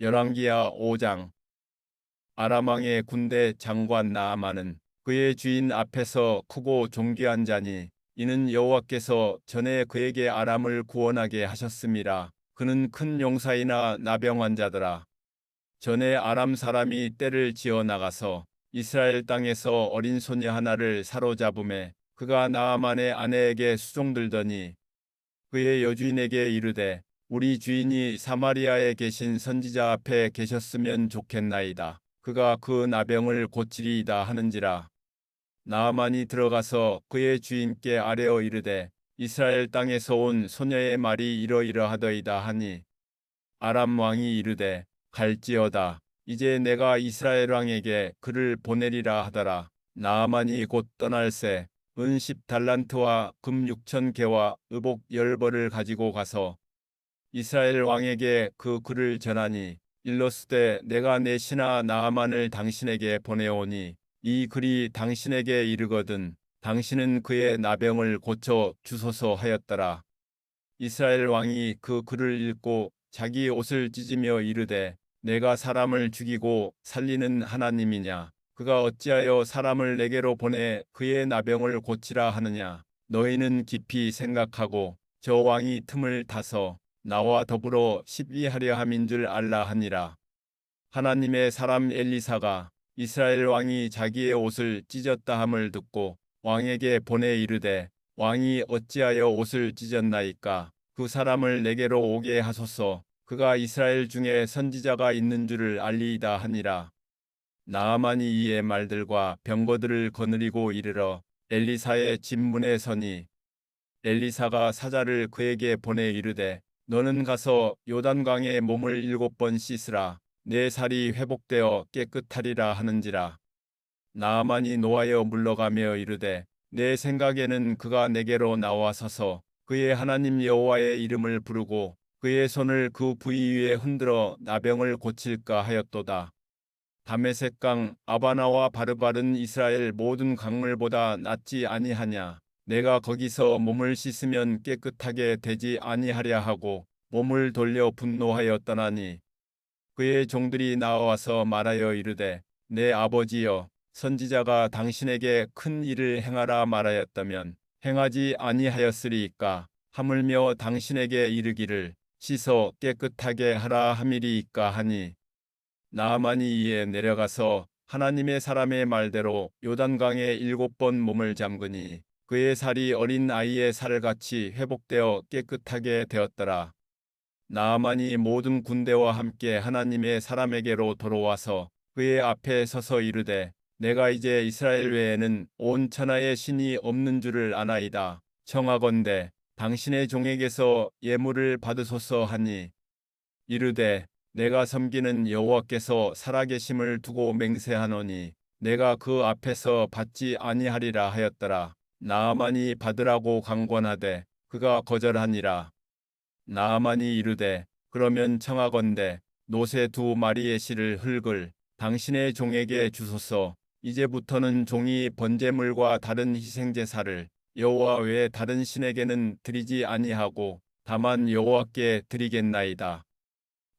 열왕기하 5장. 아람 왕의 군대 장관 나아만은 그의 주인 앞에서 크고 존귀한 자니 이는 여호와께서 전에 그에게 아람을 구원하게 하셨음이라. 그는 큰 용사이나 나병 환자더라. 전에 아람 사람이 떼를 지어 나가서 이스라엘 땅에서 어린 소녀 하나를 사로잡음에 그가 나아만의 아내에게 수종들더니 그의 여주인에게 이르되 우리 주인이 사마리아에 계신 선지자 앞에 계셨으면 좋겠나이다. 그가 그 나병을 고치리이다 하는지라. 나아만이 들어가서 그의 주인께 아뢰어 이르되 이스라엘 땅에서 온 소녀의 말이 이러이러하더이다 하니 아람 왕이 이르되 갈지어다. 이제 내가 이스라엘 왕에게 그를 보내리라 하더라. 나아만이 곧 떠날새 은 10달란트와 금 6,000개와 의복 10벌을 가지고 가서 이스라엘 왕에게 그 글을 전하니 일러스되 내가 내 신하 나아만을 당신에게 보내오니 이 글이 당신에게 이르거든 당신은 그의 나병을 고쳐 주소서 하였더라. 이스라엘 왕이 그 글을 읽고 자기 옷을 찢으며 이르되 내가 사람을 죽이고 살리는 하나님이냐? 그가 어찌하여 사람을 내게로 보내 그의 나병을 고치라 하느냐? 너희는 깊이 생각하고 저 왕이 틈을 타서 나와 더불어 시비하려 함인 줄 알라 하니라. 하나님의 사람 엘리사가 이스라엘 왕이 자기의 옷을 찢었다 함을 듣고 왕에게 보내 이르되 왕이 어찌하여 옷을 찢었나이까? 그 사람을 내게로 오게 하소서. 그가 이스라엘 중에 선지자가 있는 줄을 알리이다 하니라. 나아만이 이의 말들과 병거들을 거느리고 이르러 엘리사의 집문에 서니 엘리사가 사자를 그에게 보내 이르되 너는 가서 요단강에 몸을 7번 씻으라. 내 살이 회복되어 깨끗하리라 하는지라. 나아만이 노하여 물러가며 이르되 내 생각에는 그가 내게로 나와서서 그의 하나님 여호와의 이름을 부르고 그의 손을 그 부위 위에 흔들어 나병을 고칠까 하였도다. 다메섹강 아바나와 바르바른 이스라엘 모든 강물보다 낫지 아니하냐. 내가 거기서 몸을 씻으면 깨끗하게 되지 아니하랴 하고 몸을 돌려 분노하여 떠나니 그의 종들이 나와서 말하여 이르되 내 아버지여 선지자가 당신에게 큰 일을 행하라 말하였다면 행하지 아니하였으리이까. 하물며 당신에게 이르기를 씻어 깨끗하게 하라 함이리이까 하니 나아만이 이에 내려가서 하나님의 사람의 말대로 요단강에 7번 몸을 잠그니 그의 살이 어린 아이의 살같이 회복되어 깨끗하게 되었더라. 나아만이 모든 군대와 함께 하나님의 사람에게로 돌아와서 그의 앞에 서서 이르되 내가 이제 이스라엘 외에는 온 천하에 신이 없는 줄을 아나이다. 청하건대 당신의 종에게서 예물을 받으소서 하니 이르되 내가 섬기는 여호와께서 살아계심을 두고 맹세하노니 내가 그 앞에서 받지 아니하리라 하였더라. 나아만이 받으라고 강권하되 그가 거절하니라. 나아만이 이르되 그러면 청하건대 노새 2마리의 실을 흙을 당신의 종에게 주소서. 이제부터는 종이 번제물과 다른 희생제사를 여호와 외에 다른 신에게는 드리지 아니하고 다만 여호와께 드리겠나이다.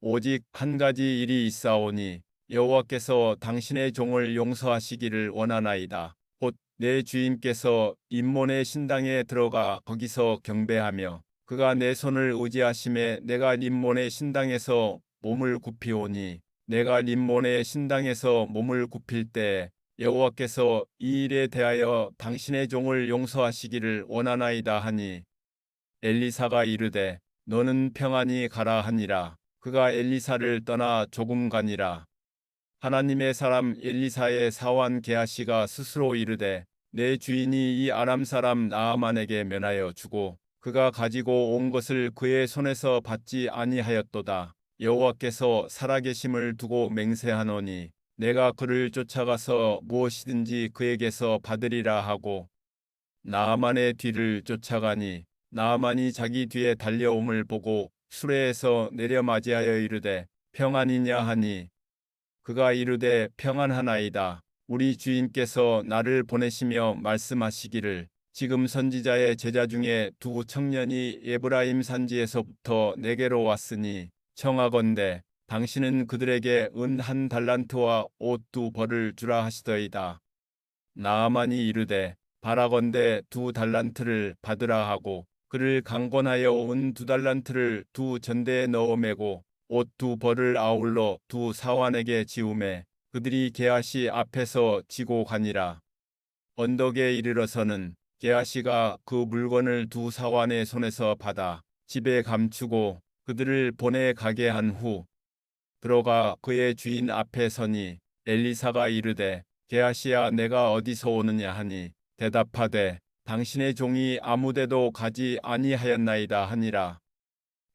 오직 한 가지 일이 있사오니 여호와께서 당신의 종을 용서하시기를 원하나이다. 곧 내 주인께서 임몬의 신당에 들어가 거기서 경배하며 그가 내 손을 의지하심에 내가 림몬의 신당에서 몸을 굽히오니 내가 림몬의 신당에서 몸을 굽힐 때에 여호와께서 이 일에 대하여 당신의 종을 용서하시기를 원하나이다 하니 엘리사가 이르되 너는 평안히 가라 하니라. 그가 엘리사를 떠나 조금 가니라. 하나님의 사람 엘리사의 사환 게하시가 스스로 이르되 내 주인이 이 아람 사람 나아만에게 면하여 주고 그가 가지고 온 것을 그의 손에서 받지 아니하였도다. 여호와께서 살아계심을 두고 맹세하노니 내가 그를 쫓아가서 무엇이든지 그에게서 받으리라 하고 나아만의 뒤를 쫓아가니 나아만이 자기 뒤에 달려옴을 보고 수레에서 내려 맞이하여 이르되 평안이냐 하니 그가 이르되 평안하나이다. 우리 주인께서 나를 보내시며 말씀하시기를 지금 선지자의 제자 중에 2 청년이 에브라임 산지에서부터 내게로 왔으니 청하건대 당신은 그들에게 은 1달란트와 옷 2벌을 주라 하시더이다. 나아만이 이르되 바라건대 2달란트를 받으라 하고 그를 강권하여 은 2달란트를 2전대에 넣어 매고 옷 2벌을 아울러 2사환에게 지우매 그들이 게하시 앞에서 지고 가니라. 언덕에 이르러서는 게하시가 그 물건을 2사환의 손에서 받아 집에 감추고 그들을 보내 가게 한 후 들어가 그의 주인 앞에 서니 엘리사가 이르되 게하시야 내가 어디서 오느냐 하니 대답하되 당신의 종이 아무데도 가지 아니하였나이다 하니라.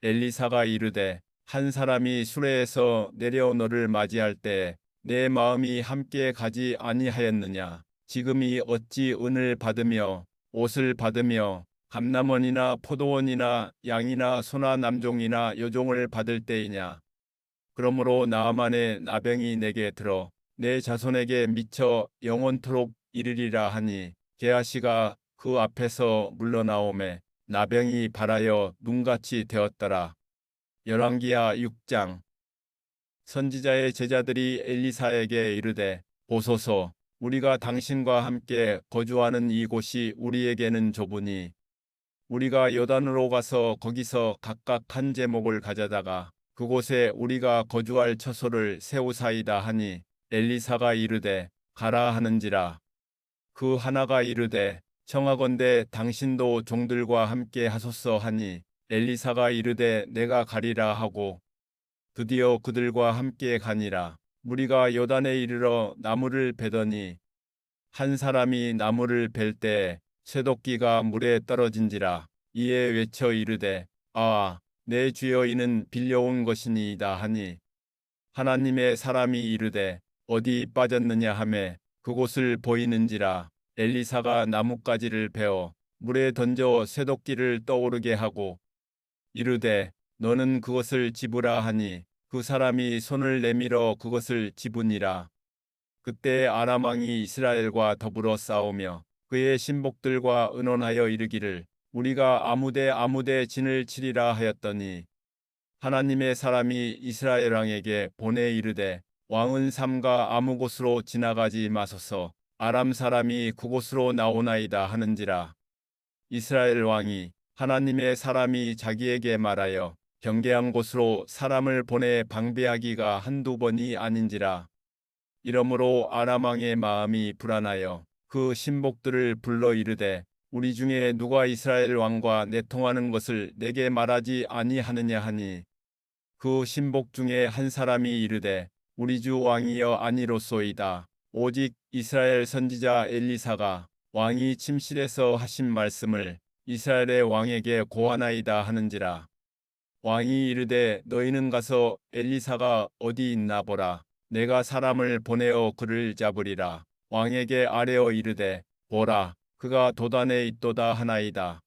엘리사가 이르되 한 사람이 수레에서 내려 너를 맞이할 때 내 마음이 함께 가지 아니하였느냐. 지금이 어찌 은을 받으며 옷을 받으며 감남원이나 포도원이나 양이나 소나 남종이나 여종을 받을 때이냐. 그러므로 나아만의 나병이 내게 들어 내 자손에게 미쳐 영원토록 이르리라 하니 게하시가 그 앞에서 물러나오매 나병이 발하여 눈같이 되었더라. 열왕기하 6장. 선지자의 제자들이 엘리사에게 이르되 보소서 우리가 당신과 함께 거주하는 이곳이 우리에게는 좁으니 우리가 요단으로 가서 거기서 각각 한 제목을 가져다가 그곳에 우리가 거주할 처소를 세우사이다 하니 엘리사가 이르되 가라 하는지라. 그 하나가 이르되 청하건대 당신도 종들과 함께 하소서 하니 엘리사가 이르되 내가 가리라 하고 드디어 그들과 함께 가니라. 무리가 요단에 이르러 나무를 베더니 한 사람이 나무를 벨 때에 쇠도끼가 물에 떨어진지라. 이에 외쳐 이르되 아, 내 주여 이는 빌려온 것이니이다 하니 하나님의 사람이 이르되 어디 빠졌느냐 하매 그곳을 보이는지라. 엘리사가 나뭇가지를 베어 물에 던져 쇠도끼를 떠오르게 하고 이르되 너는 그것을 집으라 하니 그 사람이 손을 내밀어 그것을 집으니라. 그때 아람 왕이 이스라엘과 더불어 싸우며 그의 신복들과 의논하여 이르기를 우리가 아무데 진을 치리라 하였더니 하나님의 사람이 이스라엘 왕에게 보내 이르되 왕은 삼가 아무 곳으로 지나가지 마소서 아람 사람이 그곳으로 나오나이다 하는지라. 이스라엘 왕이 하나님의 사람이 자기에게 말하여 경계한 곳으로 사람을 보내 방비하기가 한두 번이 아닌지라. 이러므로 아람 왕의 마음이 불안하여 그 신복들을 불러 이르되 우리 중에 누가 이스라엘 왕과 내통하는 것을 내게 말하지 아니하느냐 하니 그 신복 중에 한 사람이 이르되 우리 주 왕이여 아니로소이다. 오직 이스라엘 선지자 엘리사가 왕이 침실에서 하신 말씀을 이스라엘의 왕에게 고하나이다 하는지라. 왕이 이르되 너희는 가서 엘리사가 어디 있나 보라. 내가 사람을 보내어 그를 잡으리라. 왕에게 아뢰어 이르되 보라 그가 도단에 있도다 하나이다.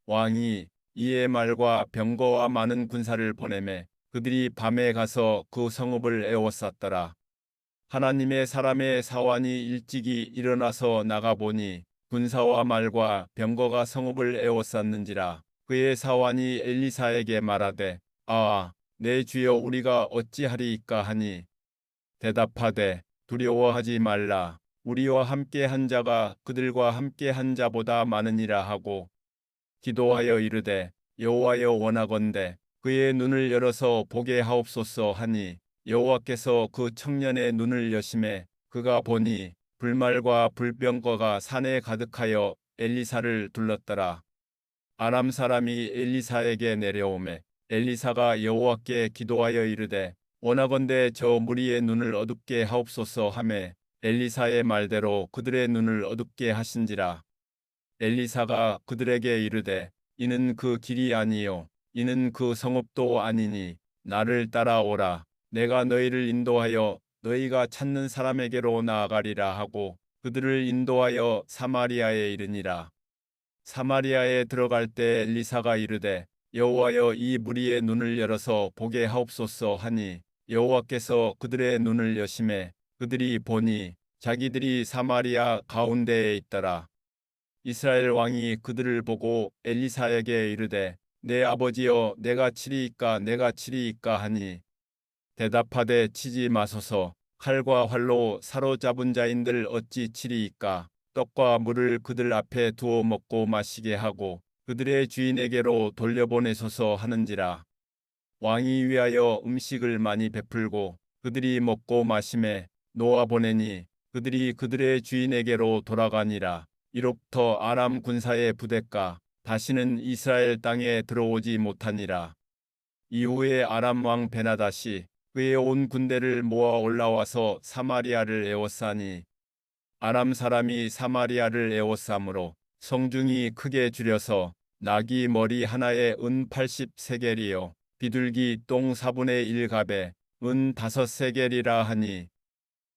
왕이 이에 말과 병거와 많은 군사를 보내매 그들이 밤에 가서 그 성읍을 에워쌌더라. 하나님의 사람의 사환이 일찍이 일어나서 나가보니 군사와 말과 병거가 성읍을 에워쌌는지라. 그의 사환이 엘리사에게 말하되 아, 내 주여 우리가 어찌하리이까 하니 대답하되 두려워하지 말라. 우리와 함께 한 자가 그들과 함께 한 자보다 많으니라 하고 기도하여 이르되 여호와여 원하건대 그의 눈을 열어서 보게 하옵소서 하니 여호와께서 그 청년의 눈을 여심해 그가 보니 불말과 불병거가 산에 가득하여 엘리사를 둘렀더라. 아람 사람이 엘리사에게 내려오매 엘리사가 여호와께 기도하여 이르되 원하건대 저 무리의 눈을 어둡게 하옵소서 하매 엘리사의 말대로 그들의 눈을 어둡게 하신지라. 엘리사가 그들에게 이르되 이는 그 길이 아니요 이는 그 성읍도 아니니 나를 따라오라. 내가 너희를 인도하여 너희가 찾는 사람에게로 나아가리라 하고 그들을 인도하여 사마리아에 이르니라. 사마리아에 들어갈 때 엘리사가 이르되 여호와여 이 무리의 눈을 열어서 보게 하옵소서 하니 여호와께서 그들의 눈을 여심해 그들이 보니 자기들이 사마리아 가운데에 있더라. 이스라엘 왕이 그들을 보고 엘리사에게 이르되 내 아버지여 내가 치리이까 하니 대답하되 치지 마소서. 칼과 활로 사로잡은 자인들 어찌 치리이까. 떡과 물을 그들 앞에 두어 먹고 마시게 하고 그들의 주인에게로 돌려보내소서 하는지라. 왕이 위하여 음식을 많이 베풀고 그들이 먹고 마심에 놓아보내니 그들이 그들의 주인에게로 돌아가니라. 이로부터 아람 군사의 부대가 다시는 이스라엘 땅에 들어오지 못하니라. 이후에 아람 왕 베나다시 그의 온 군대를 모아 올라와서 사마리아를 에워싸니 아람 사람이 사마리아를 에워싸므로 성중이 크게 줄여서 나귀 머리 하나에 은 80세겔이요 비둘기 똥 4분의 1갑에 은 5세겔이라 하니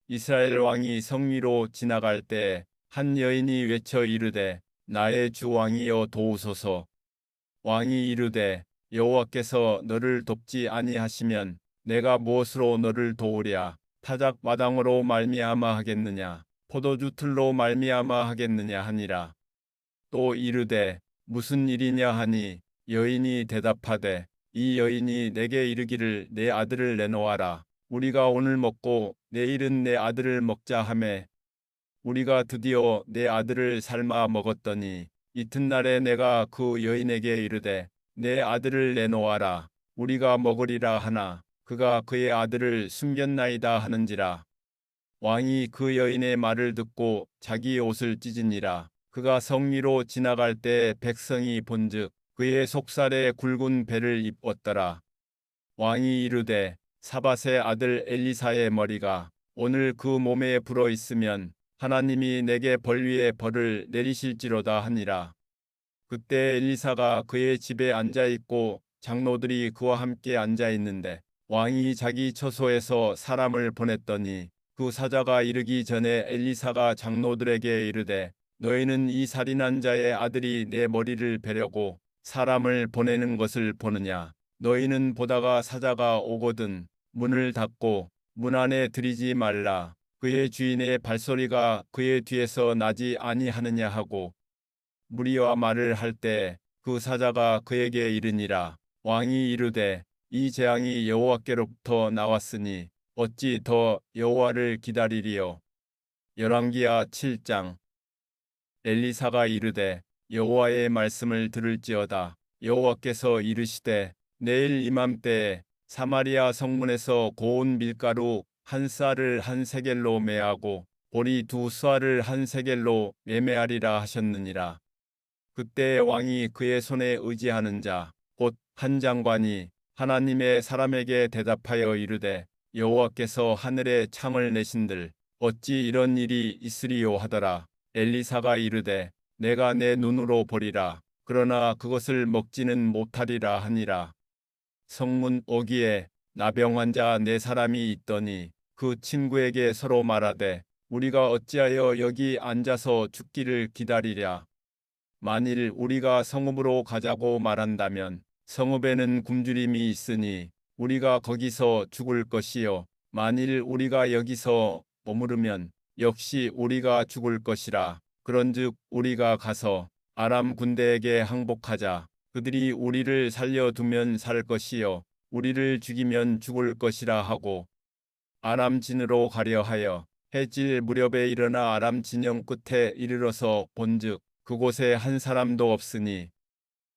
이스라엘 왕이 성 위로 지나갈 때 한 여인이 외쳐 이르되 나의 주 왕이여 도우소서. 왕이 이르되 여호와께서 너를 돕지 아니하시면 내가 무엇으로 너를 도우랴. 타작 마당으로 말미암아 하겠느냐 포도주 틀로 말미암아 하겠느냐 하니라. 또 이르되 무슨 일이냐 하니 여인이 대답하되 이 여인이 내게 이르기를 내 아들을 내놓아라. 우리가 오늘 먹고 내일은 내 아들을 먹자 하매 우리가 드디어 내 아들을 삶아 먹었더니 이튿날에 내가 그 여인에게 이르되 내 아들을 내놓아라. 우리가 먹으리라 하나 그가 그의 아들을 숨겼나이다 하는지라. 왕이 그 여인의 말을 듣고 자기 옷을 찢으니라. 그가 성 위로 지나갈 때 백성이 본즉 그의 속살에 굵은 배를 입었더라. 왕이 이르되 사밧의 아들 엘리사의 머리가 오늘 그 몸에 불어 있으면 하나님이 내게 벌 위에 벌을 내리실지로다 하니라. 그때 엘리사가 그의 집에 앉아 있고 장로들이 그와 함께 앉아 있는데 왕이 자기 처소에서 사람을 보냈더니 그 사자가 이르기 전에 엘리사가 장로들에게 이르되 너희는 이 살인한 자의 아들이 내 머리를 베려고 사람을 보내는 것을 보느냐. 너희는 보다가 사자가 오거든 문을 닫고 문 안에 들이지 말라. 그의 주인의 발소리가 그의 뒤에서 나지 아니하느냐 하고 무리와 말을 할 때 그 사자가 그에게 이르니라. 왕이 이르되 이 재앙이 여호와께로부터 나왔으니 어찌 더 여호와를 기다리리요. 열왕기하 7장. 엘리사가 이르되 여호와의 말씀을 들을지어다. 여호와께서 이르시되 내일 이맘때에 사마리아 성문에서 고운 밀가루 한 쌀을 한 세겔로 매하고 보리 두 쌀을 한 세겔로 매매하리라 하셨느니라. 그때 왕이 그의 손에 의지하는 자 곧 한 장관이 하나님의 사람에게 대답하여 이르되 여호와께서 하늘에 창을 내신들 어찌 이런 일이 있으리요 하더라. 엘리사가 이르되 내가 내 눈으로 보리라. 그러나 그것을 먹지는 못하리라 하니라. 성문 오기에 나병 환자 4사람이 있더니 그 친구에게 서로 말하되 우리가 어찌하여 여기 앉아서 죽기를 기다리랴. 만일 우리가 성읍으로 가자고 말한다면 성읍에는 굶주림이 있으니 우리가 거기서 죽을 것이요. 만일 우리가 여기서 머무르면 역시 우리가 죽을 것이라. 그런즉 우리가 가서 아람 군대에게 항복하자. 그들이 우리를 살려두면 살 것이요 우리를 죽이면 죽을 것이라 하고 아람 진으로 가려 하여 해질 무렵에 일어나 아람 진영 끝에 이르러서 본즉 그곳에 한 사람도 없으니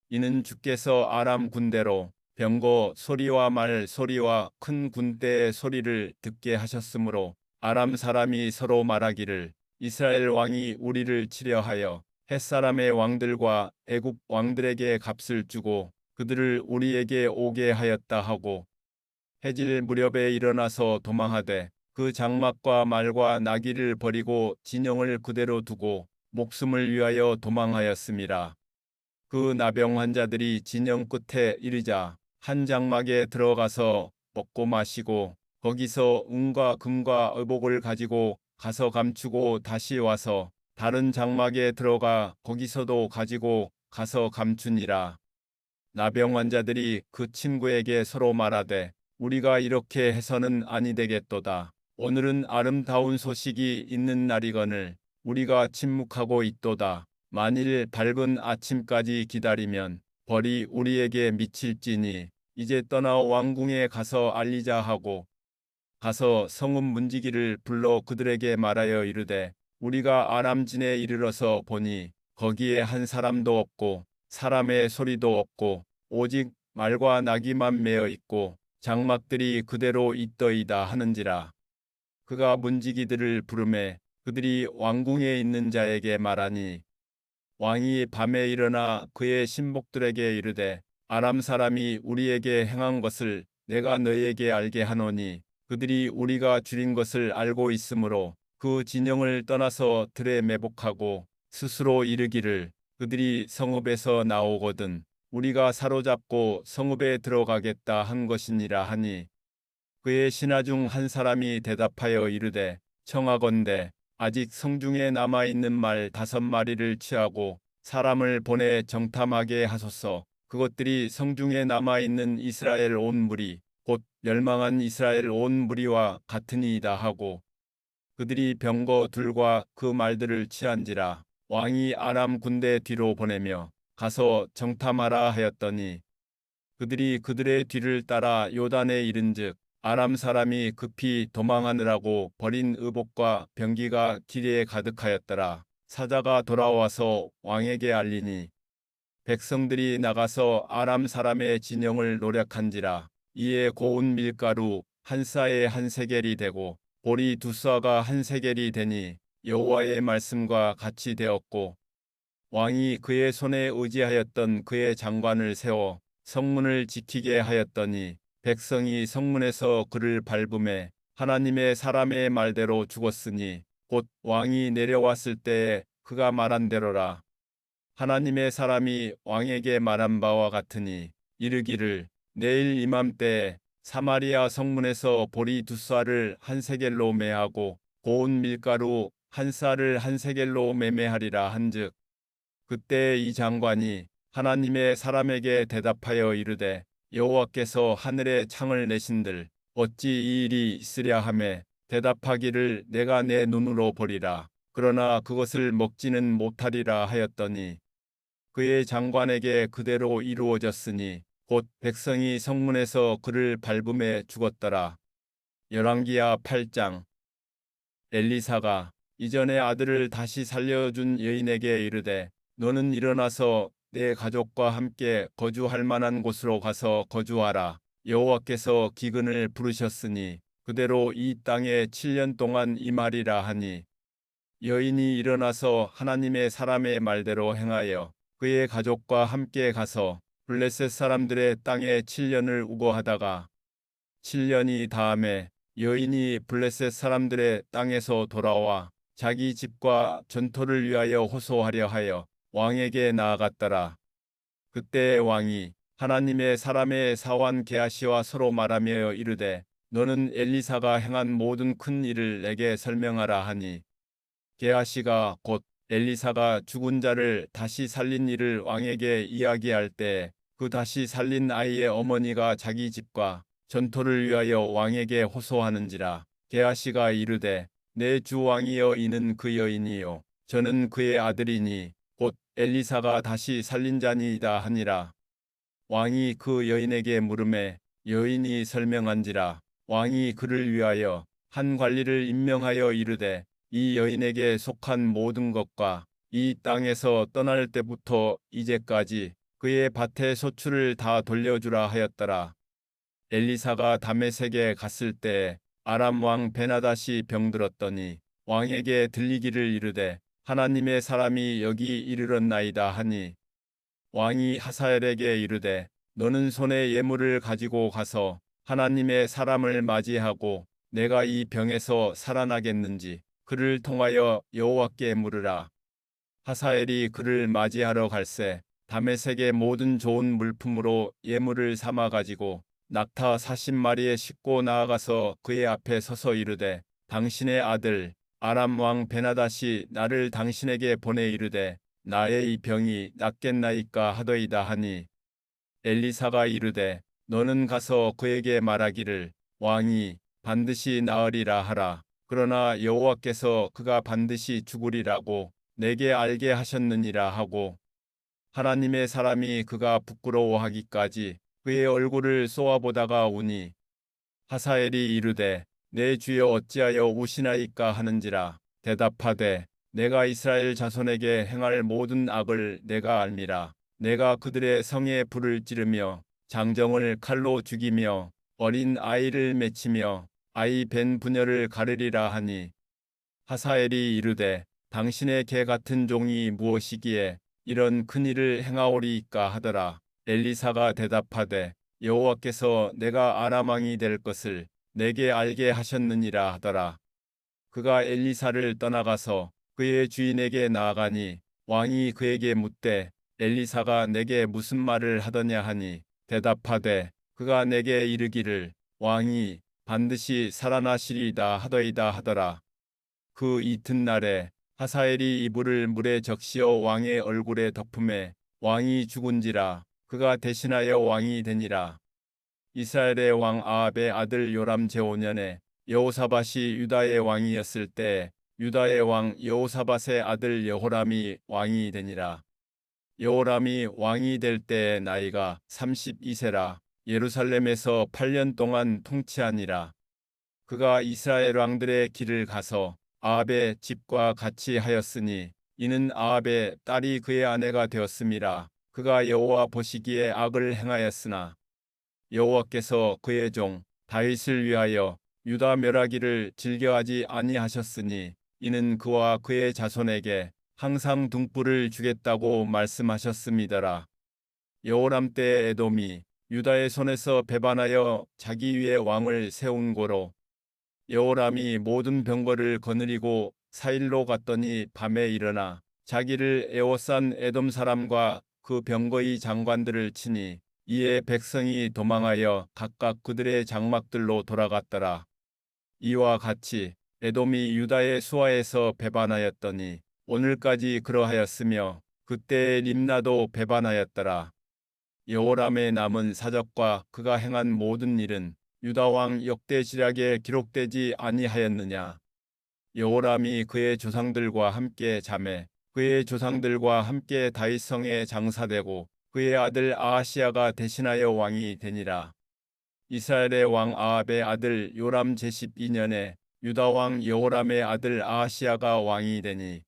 이는 주께서 아람 군대로 병거 소리와 말 소리와 큰 군대의 소리를 듣게 하셨으므로 아람 사람이 서로 말하기를 이스라엘 왕이 우리를 치려 하여 햇사람의 왕들과 애굽 왕들에게 값을 주고 그들을 우리에게 오게 하였다 하고 해질 무렵에 일어나서 도망하되 그 장막과 말과 나귀를 버리고 진영을 그대로 두고 목숨을 위하여 도망하였음이라. 그 나병 환자들이 진영 끝에 이르자 한 장막에 들어가서 먹고 마시고 거기서 은과 금과 의복을 가지고 가서 감추고 다시 와서 다른 장막에 들어가 거기서도 가지고 가서 감추니라. 나병 환자들이 그 친구에게 서로 말하되 우리가 이렇게 해서는 아니 되겠도다. 오늘은 아름다운 소식이 있는 날이거늘 우리가 침묵하고 있도다. 만일 밝은 아침까지 기다리면 벌이 우리에게 미칠지니 이제 떠나 왕궁에 가서 알리자 하고 가서 성읍 문지기를 불러 그들에게 말하여 이르되 우리가 아람진에 이르러서 보니 거기에 한 사람도 없고 사람의 소리도 없고 오직 말과 나귀만 매어 있고 장막들이 그대로 있더이다 하는지라. 그가 문지기들을 부르매 그들이 왕궁에 있는 자에게 말하니 왕이 밤에 일어나 그의 신복들에게 이르되 아람 사람이 우리에게 행한 것을 내가 너희에게 알게 하노니 그들이 우리가 줄인 것을 알고 있으므로 그 진영을 떠나서 들에 매복하고 스스로 이르기를 그들이 성읍에서 나오거든 우리가 사로잡고 성읍에 들어가겠다 한 것이니라 하니 그의 신하 중 한 사람이 대답하여 이르되 청하건대 아직 성중에 남아있는 말 5마리를 취하고 사람을 보내 정탐하게 하소서. 그것들이 성중에 남아있는 이스라엘 온 무리 곧 멸망한 이스라엘 온 무리와 같으니이다 하고 그들이 병거 둘과 그 말들을 취한지라. 왕이 아람 군대 뒤로 보내며 가서 정탐하라 하였더니 그들이 그들의 뒤를 따라 요단에 이른즉 아람 사람이 급히 도망하느라고 버린 의복과 병기가 길에 가득하였더라. 사자가 돌아와서 왕에게 알리니 백성들이 나가서 아람 사람의 진영을 노략한지라. 이에 고운 밀가루 한 싸에 한 세겔이 되고 보리 2쏴가 한 세겔이 되니 여호와의 말씀과 같이 되었고 왕이 그의 손에 의지하였던 그의 장관을 세워 성문을 지키게 하였더니 백성이 성문에서 그를 밟음에 하나님의 사람의 말대로 죽었으니 곧 왕이 내려왔을 때에 그가 말한 대로라. 하나님의 사람이 왕에게 말한 바와 같으니 이르기를 내일 이맘때에 사마리아 성문에서 보리 2쌀을 한 세겔로 매하고 고운 밀가루 한 쌀을 한 세겔로 매매하리라 한즉 그때 이 장관이 하나님의 사람에게 대답하여 이르되 여호와께서 하늘에 창을 내신들 어찌 이 일이 있으랴 하매 대답하기를 내가 내 눈으로 보리라 그러나 그것을 먹지는 못하리라 하였더니 그의 장관에게 그대로 이루어졌으니 곧 백성이 성문에서 그를 밟음에 죽었더라. 열왕기하 8장. 엘리사가 이전에 아들을 다시 살려준 여인에게 이르되 너는 일어나서 내 가족과 함께 거주할 만한 곳으로 가서 거주하라. 여호와께서 기근을 부르셨으니 그대로 이 땅에 7년 동안 임하리라 하니 여인이 일어나서 하나님의 사람의 말대로 행하여 그의 가족과 함께 가서 블레셋 사람들의 땅에 7년을 우거하다가 7년이 다음에 여인이 블레셋 사람들의 땅에서 돌아와 자기 집과 전토를 위하여 호소하려 하여 왕에게 나아갔더라. 그때 왕이 하나님의 사람의 사환 게하시와 서로 말하며 이르되 너는 엘리사가 행한 모든 큰 일을 내게 설명하라 하니 게하시가 곧 엘리사가 죽은 자를 다시 살린 일을 왕에게 이야기할 때 그 다시 살린 아이의 어머니가 자기 집과 전토를 위하여 왕에게 호소하는지라. 게하시가 이르되 내 주 왕이여 이는 그 여인이요 저는 그의 아들이니 곧 엘리사가 다시 살린 자니이다 하니라. 왕이 그 여인에게 물음에 여인이 설명한지라. 왕이 그를 위하여 한 관리를 임명하여 이르되 이 여인에게 속한 모든 것과 이 땅에서 떠날 때부터 이제까지 그의 밭의 소출을 다 돌려주라 하였더라. 엘리사가 다메섹에 갔을 때 아람 왕 베나닷이 병들었더니 왕에게 들리기를 이르되 하나님의 사람이 여기 이르렀나이다 하니 왕이 하사엘에게 이르되 너는 손에 예물을 가지고 가서 하나님의 사람을 맞이하고 내가 이 병에서 살아나겠는지 그를 통하여 여호와께 물으라. 하사엘이 그를 맞이하러 갈새 다메섹의 모든 좋은 물품으로 예물을 삼아 가지고 낙타 40마리에 싣고 나아가서 그의 앞에 서서 이르되 당신의 아들 아람 왕 베나닷이 나를 당신에게 보내 이르되 나의 이 병이 낫겠나이까 하더이다 하니 엘리사가 이르되 너는 가서 그에게 말하기를 왕이 반드시 나으리라 하라. 그러나 여호와께서 그가 반드시 죽으리라고 내게 알게 하셨느니라 하고 하나님의 사람이 그가 부끄러워하기까지 그의 얼굴을 쏘아보다가 우니 하사엘이 이르되 내 주여 어찌하여 우시나이까 하는지라. 대답하되 내가 이스라엘 자손에게 행할 모든 악을 내가 알미라. 내가 그들의 성에 불을 찌르며 장정을 칼로 죽이며 어린 아이를 맺히며 아이 벤 부녀를 가르리라 하니 하사엘이 이르되 당신의 개 같은 종이 무엇이기에 이런 큰 일을 행하오리이까 하더라. 엘리사가 대답하되 여호와께서 내가 아람 왕이 될 것을 내게 알게 하셨느니라 하더라. 그가 엘리사를 떠나가서 그의 주인에게 나아가니 왕이 그에게 묻되 엘리사가 내게 무슨 말을 하더냐 하니 대답하되 그가 내게 이르기를 왕이 반드시 살아나시리이다 하더이다 하더라. 그 이튿날에 하사엘이 이불을 물에 적시어 왕의 얼굴에 덮음에 왕이 죽은지라. 그가 대신하여 왕이 되니라. 이스라엘의 왕 아합의 아들 요람 제5년에 여호사밧이 유다의 왕이었을 때 유다의 왕 여호사밧의 아들 여호람이 왕이 되니라. 여호람이 왕이 될 때의 나이가 32세라. 예루살렘에서 8년 동안 통치하니라. 그가 이스라엘 왕들의 길을 가서 아합의 집과 같이 하였으니 이는 아합의 딸이 그의 아내가 되었음이라. 그가 여호와 보시기에 악을 행하였으나 여호와께서 그의 종 다윗을 위하여 유다 멸하기를 즐겨하지 아니하셨으니 이는 그와 그의 자손에게 항상 등불을 주겠다고 말씀하셨음이더라. 여호람 때 에돔이 유다의 손에서 배반하여 자기 위에 왕을 세운 고로 여호람이 모든 병거를 거느리고 사일로 갔더니 밤에 일어나 자기를 에워싼 에돔 사람과 그 병거의 장관들을 치니 이에 백성이 도망하여 각각 그들의 장막들로 돌아갔더라. 이와 같이 에돔이 유다의 수하에서 배반하였더니 오늘까지 그러하였으며 그때의 림나도 배반하였더라. 여호람의 남은 사적과 그가 행한 모든 일은 유다 왕 역대지략에 기록되지 아니하였느냐. 여호람이 그의 조상들과 함께 잠에 그의 조상들과 함께 다윗성에 장사되고 그의 아들 아하시야가 대신하여 왕이 되니라. 이스라엘의 왕 아합의 아들 요람 제12년에 유다 왕 여호람의 아들 아하시야가 왕이 되니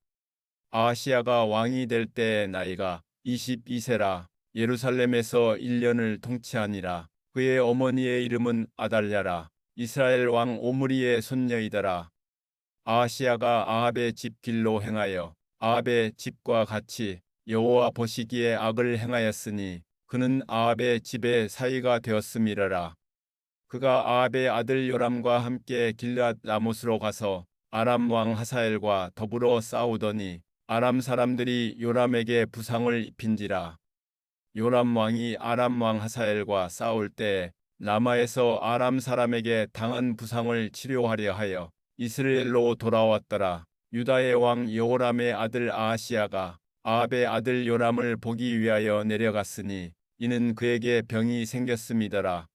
아하시야가 왕이 될 때의 나이가 22세라. 예루살렘에서 1년을 통치하니라. 그의 어머니의 이름은 아달랴라. 이스라엘 왕 오므리의 손녀이더라. 아하시야가 아합의 집 길로 행하여 아합의 집과 같이 여호와 보시기에 악을 행하였으니 그는 아합의 집의 사위가 되었음이러라. 그가 아합의 아들 요람과 함께 길앗 라못으로 가서 아람 왕 하사엘과 더불어 싸우더니 아람 사람들이 요람에게 부상을 입힌지라. 요람 왕이 아람 왕 하사엘과 싸울 때 라마에서 아람 사람에게 당한 부상을 치료하려 하여 이스라엘로 돌아왔더라. 유다의 왕 여호람의 아들 아하시야가 아합의 아들 요람을 보기 위하여 내려갔으니 이는 그에게 병이 생겼음이더라.